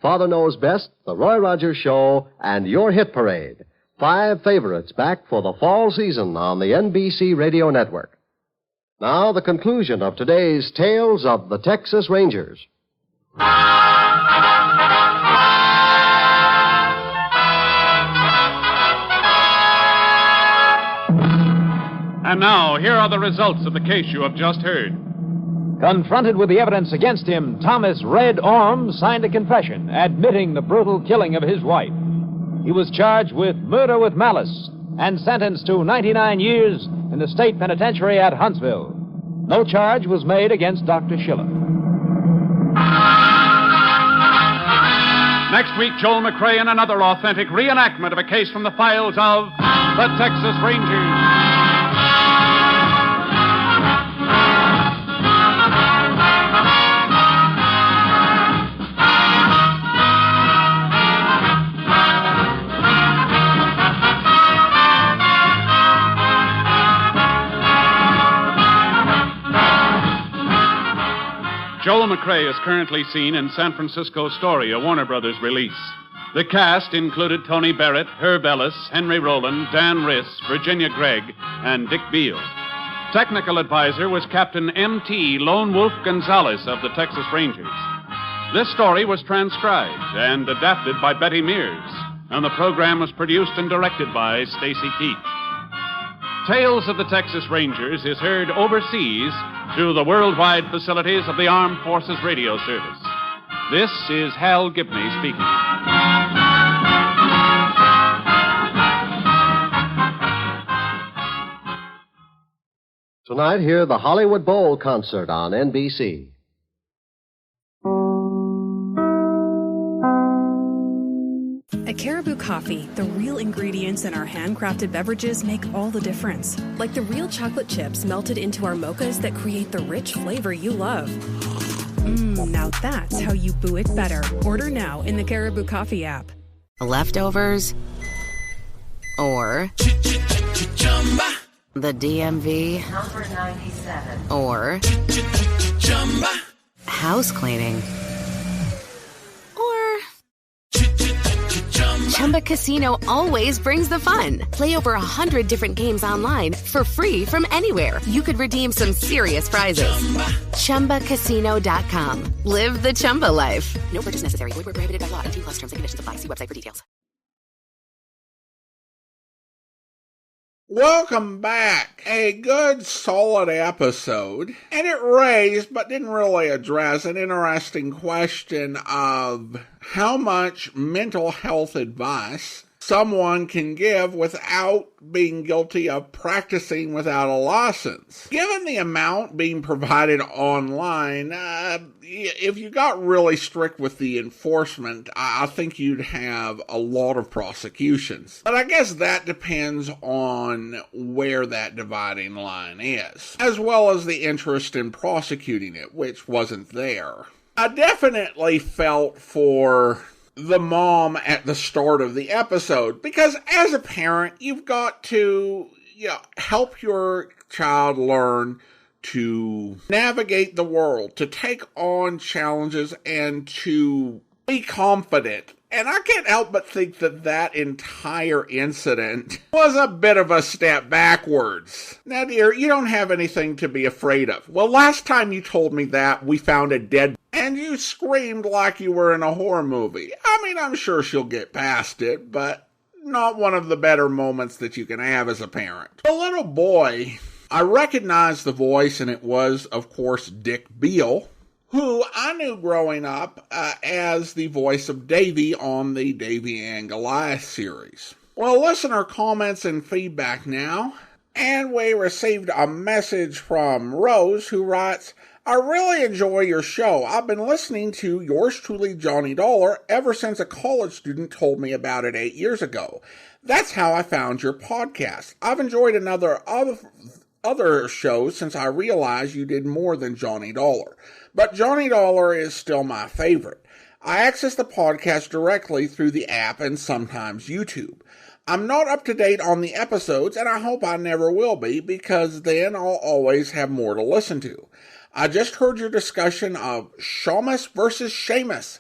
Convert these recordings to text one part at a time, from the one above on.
Father Knows Best, The Roy Rogers Show, and Your Hit Parade. 5 favorites back for the fall season on the NBC Radio Network. Now, the conclusion of today's Tales of the Texas Rangers. And now, here are the results of the case you have just heard. Confronted with the evidence against him, Thomas Red Orm signed a confession admitting the brutal killing of his wife. He was charged with murder with malice and sentenced to 99 years in the state penitentiary at Huntsville. No charge was made against Dr. Schiller. Next week, Joel McRae in another authentic reenactment of a case from the files of the Texas Rangers. Joel McRae is currently seen in San Francisco's Story, a Warner Brothers release. The cast included Tony Barrett, Herb Ellis, Henry Rowland, Dan Riss, Virginia Gregg, and Dick Beale. Technical advisor was Captain M.T. Lone Wolf Gonzalez of the Texas Rangers. This story was transcribed and adapted by Betty Mears, and the program was produced and directed by Stacy Keach. Tales of the Texas Rangers is heard overseas through the worldwide facilities of the Armed Forces Radio Service. This is Hal Gibney speaking. Tonight, hear the Hollywood Bowl concert on NBC. At Caribou Coffee, the real ingredients in our handcrafted beverages make all the difference. Like the real chocolate chips melted into our mochas that create the rich flavor you love. Now that's how you boo it better. Order now in the Caribou Coffee app. Leftovers or the DMV Number 97 or house cleaning. Chumba Casino always brings the fun. Play over 100 different games online for free from anywhere. You could redeem some serious prizes. ChumbaCasino.com. Live the Chumba life. No purchase necessary. Void where prohibited by law. 18+ terms and conditions apply. See website for details. Welcome back. A good, solid episode. And it raised, but didn't really address, an interesting question of how much mental health advice someone can give without being guilty of practicing without a license. Given the amount being provided online, if you got really strict with the enforcement, I think you'd have a lot of prosecutions. But I guess that depends on where that dividing line is, as well as the interest in prosecuting it, which wasn't there. I definitely felt for the mom at the start of the episode, because as a parent, you've got to help your child learn to navigate the world, to take on challenges, and to be confident. And I can't help but think that that entire incident was a bit of a step backwards. Now, dear, you don't have anything to be afraid of. Well, last time you told me that, we found a dead and you screamed like you were in a horror movie. I mean, I'm sure she'll get past it, but not one of the better moments that you can have as a parent. The little boy, I recognized the voice, and it was, of course, Dick Beale, who I knew growing up as the voice of Davy on the Davy and Goliath series. Well, listener comments and feedback now. And we received a message from Rose, who writes, I really enjoy your show. I've been listening to yours truly, Johnny Dollar, ever since a college student told me about it 8 years ago. That's how I found your podcast. I've enjoyed other shows since I realized you did more than Johnny Dollar. But Johnny Dollar is still my favorite. I access the podcast directly through the app and sometimes YouTube. I'm not up to date on the episodes, and I hope I never will be, because then I'll always have more to listen to. I just heard your discussion of Shamus versus Seamus,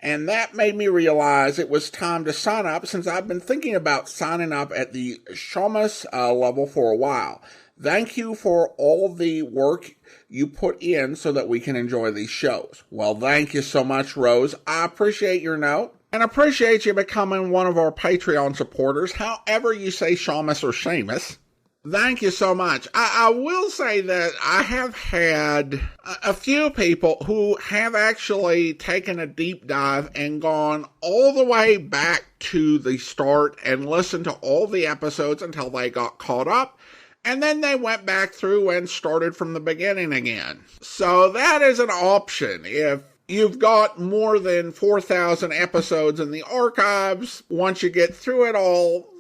And that made me realize it was time to sign up, since I've been thinking about signing up at the Shamus level for a while. Thank you for all the work you put in so that we can enjoy these shows. Well, thank you so much, Rose. I appreciate your note and appreciate you becoming one of our Patreon supporters, however you say Shamus or Seamus. Thank you so much. I will say that I have had a few people who have actually taken a deep dive and gone all the way back to the start and listened to all the episodes until they got caught up. And then they went back through and started from the beginning again. So that is an option. If you've got more than 4,000 episodes in the archives, once you get through it all,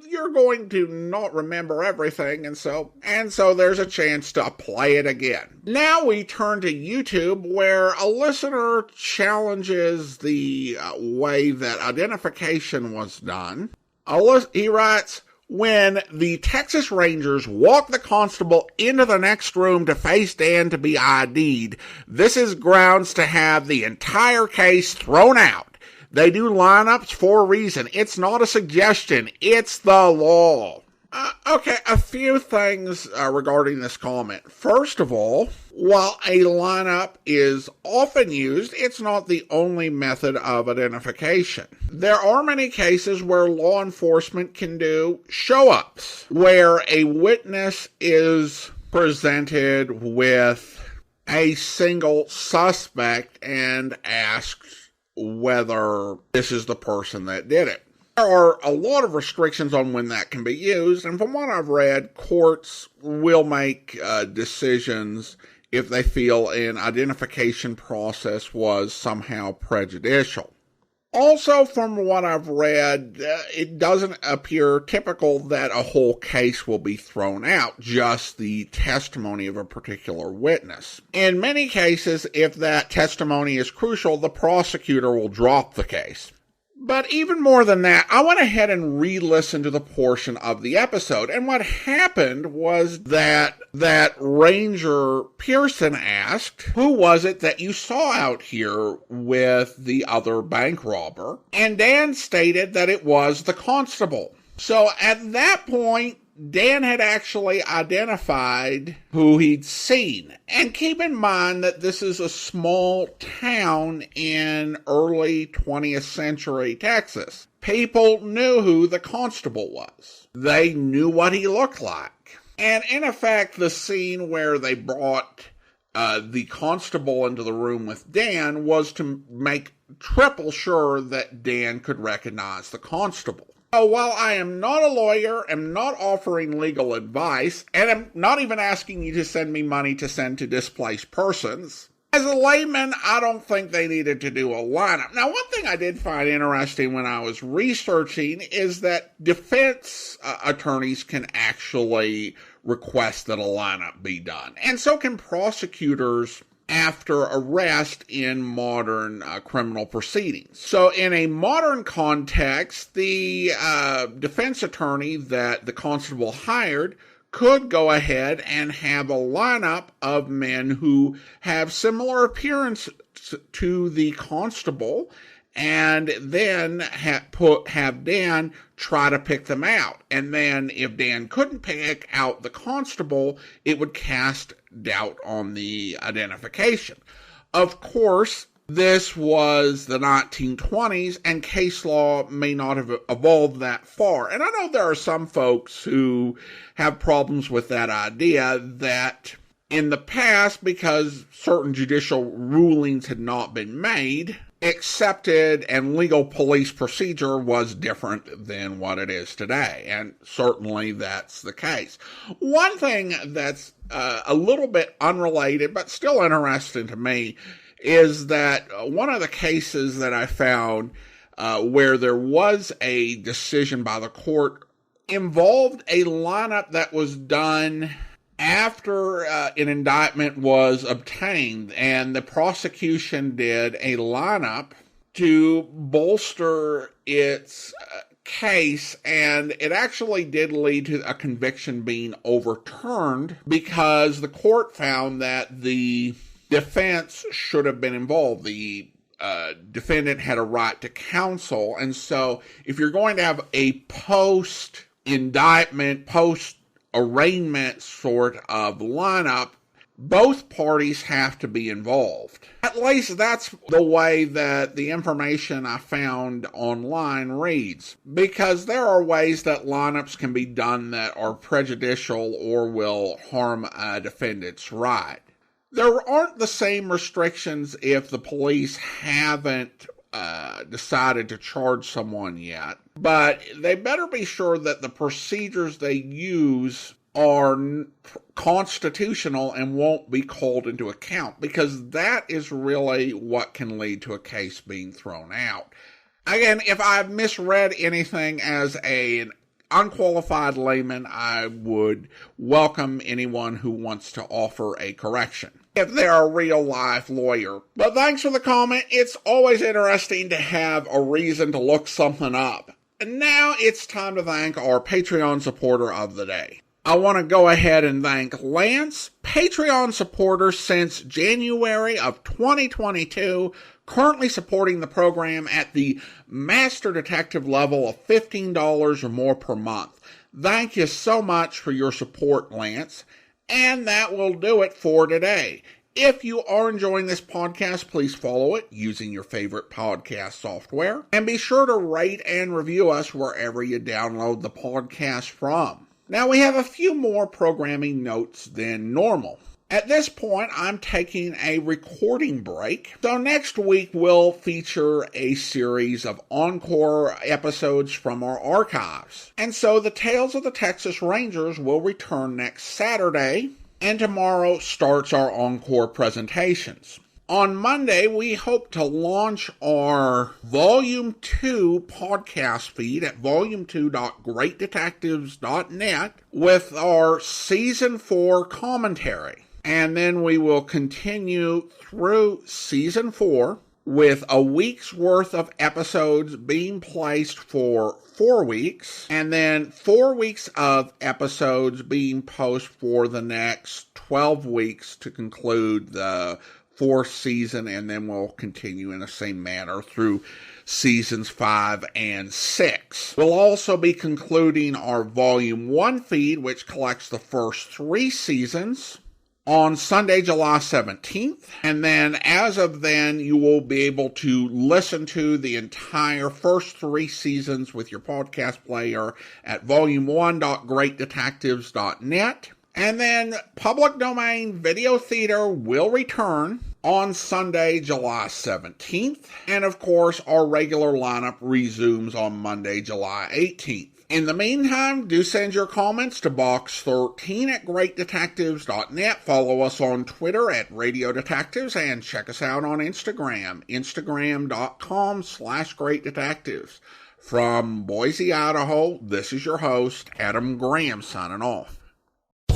you're going to not remember everything, and so there's a chance to play it again. Now we turn to YouTube, where a listener challenges the way that identification was done. He writes, when the Texas Rangers walk the constable into the next room to face Dan to be ID'd, this is grounds to have the entire case thrown out. They do lineups for a reason. It's not a suggestion. It's the law. Okay, a few things regarding this comment. First of all, while a lineup is often used, it's not the only method of identification. There are many cases where law enforcement can do show-ups, where a witness is presented with a single suspect and asked whether this is the person that did it. There are a lot of restrictions on when that can be used, and from what I've read, courts will make decisions if they feel an identification process was somehow prejudicial. Also, from what I've read, it doesn't appear typical that a whole case will be thrown out, just the testimony of a particular witness. In many cases, if that testimony is crucial, the prosecutor will drop the case. But even more than that, I went ahead and re-listened to the portion of the episode, and what happened was that Ranger Pearson asked, who was it that you saw out here with the other bank robber? And Dan stated that it was the constable. So at that point, Dan had actually identified who he'd seen. And keep in mind that this is a small town in early 20th century Texas. People knew who the constable was. They knew what he looked like. And in effect, the scene where they brought the constable into the room with Dan was to make triple sure that Dan could recognize the constable. So while I am not a lawyer, am not offering legal advice, and am not even asking you to send me money to send to displaced persons, as a layman, I don't think they needed to do a lineup. Now, one thing I did find interesting when I was researching is that defense attorneys can actually request that a lineup be done, and so can prosecutors after arrest in modern criminal proceedings. So in a modern context, the defense attorney that the constable hired could go ahead and have a lineup of men who have similar appearance to the constable, and then have Dan try to pick them out. And then if Dan couldn't pick out the constable, it would cast doubt on the identification. Of course, this was the 1920s, and case law may not have evolved that far. And I know there are some folks who have problems with that idea, that in the past, because certain judicial rulings had not been made, accepted and legal police procedure was different than what it is today, and certainly that's the case. One thing that's a little bit unrelated but still interesting to me is that one of the cases that I found where there was a decision by the court involved a lineup that was done after an indictment was obtained, and the prosecution did a lineup to bolster its case, and it actually did lead to a conviction being overturned because the court found that the defense should have been involved. The defendant had a right to counsel. And so if you're going to have a post-indictment, post-arraignment sort of lineup, both parties have to be involved. At least that's the way that the information I found online reads, because there are ways that lineups can be done that are prejudicial or will harm a defendant's right. There aren't the same restrictions if the police haven't decided to charge someone yet, but they better be sure that the procedures they use are constitutional and won't be called into account, because that is really what can lead to a case being thrown out. Again, if I've misread anything as an unqualified layman, I would welcome anyone who wants to offer a correction if they're a real-life lawyer. But thanks for the comment. It's always interesting to have a reason to look something up. And now it's time to thank our Patreon supporter of the day. I want to go ahead and thank Lance, Patreon supporter since January of 2022, currently supporting the program at the Master Detective level of $15 or more per month. Thank you so much for your support, Lance. And that will do it for today. If you are enjoying this podcast, please follow it using your favorite podcast software. And be sure to rate and review us wherever you download the podcast from. Now, we have a few more programming notes than normal. At this point, I'm taking a recording break. So next week, we'll feature a series of encore episodes from our archives. And so the Tales of the Texas Rangers will return next Saturday, and tomorrow starts our encore presentations. On Monday, we hope to launch our Volume 2 podcast feed at volume2.greatdetectives.net with our Season 4 commentary. And then we will continue through Season 4 with a week's worth of episodes being placed for 4 weeks, and then 4 weeks of episodes being posted for the next 12 weeks to conclude the 4th season, and then we'll continue in the same manner through seasons 5 and 6. We'll also be concluding our Volume 1 feed, which collects the first 3 seasons, on Sunday, July 17th. And then, as of then, you will be able to listen to the entire first 3 seasons with your podcast player at volume1.greatdetectives.net. And then Public Domain Video Theater will return on Sunday, July 17th. And of course, our regular lineup resumes on Monday, July 18th. In the meantime, do send your comments to box13 at greatdetectives.net. Follow us on Twitter at Radio Detectives, and check us out on Instagram, instagram.com/greatdetectives. From Boise, Idaho, this is your host, Adam Graham, signing off.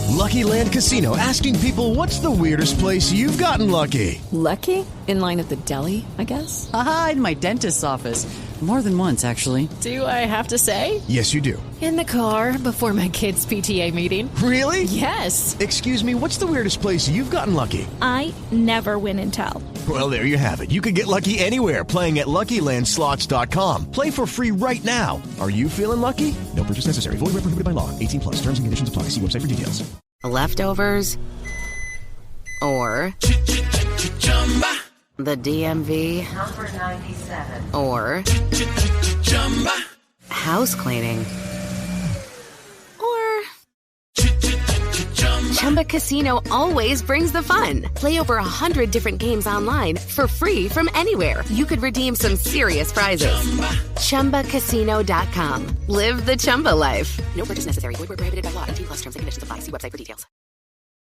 Lucky Land Casino, asking people, what's the weirdest place you've gotten lucky? Lucky? In line at the deli, I guess? Aha, in my dentist's office. More than once, actually. Do I have to say? Yes, you do. In the car before my kids' PTA meeting. Really? Yes. Excuse me, what's the weirdest place you've gotten lucky? I never win and tell. Well, there you have it. You can get lucky anywhere, playing at LuckyLandSlots.com. Play for free right now. Are you feeling lucky? No purchase necessary. Void where prohibited by law. 18+. Terms and conditions apply. See website for details. Leftovers or the DMV Number 97 or house cleaning or Chumba Casino always brings the fun. Play over 100 different games online for free from anywhere. You could redeem some serious prizes. ChumbaCasino.com. Live the Chumba life. No purchase necessary. Void where prohibited by law. 18+ terms and conditions apply. See website for details.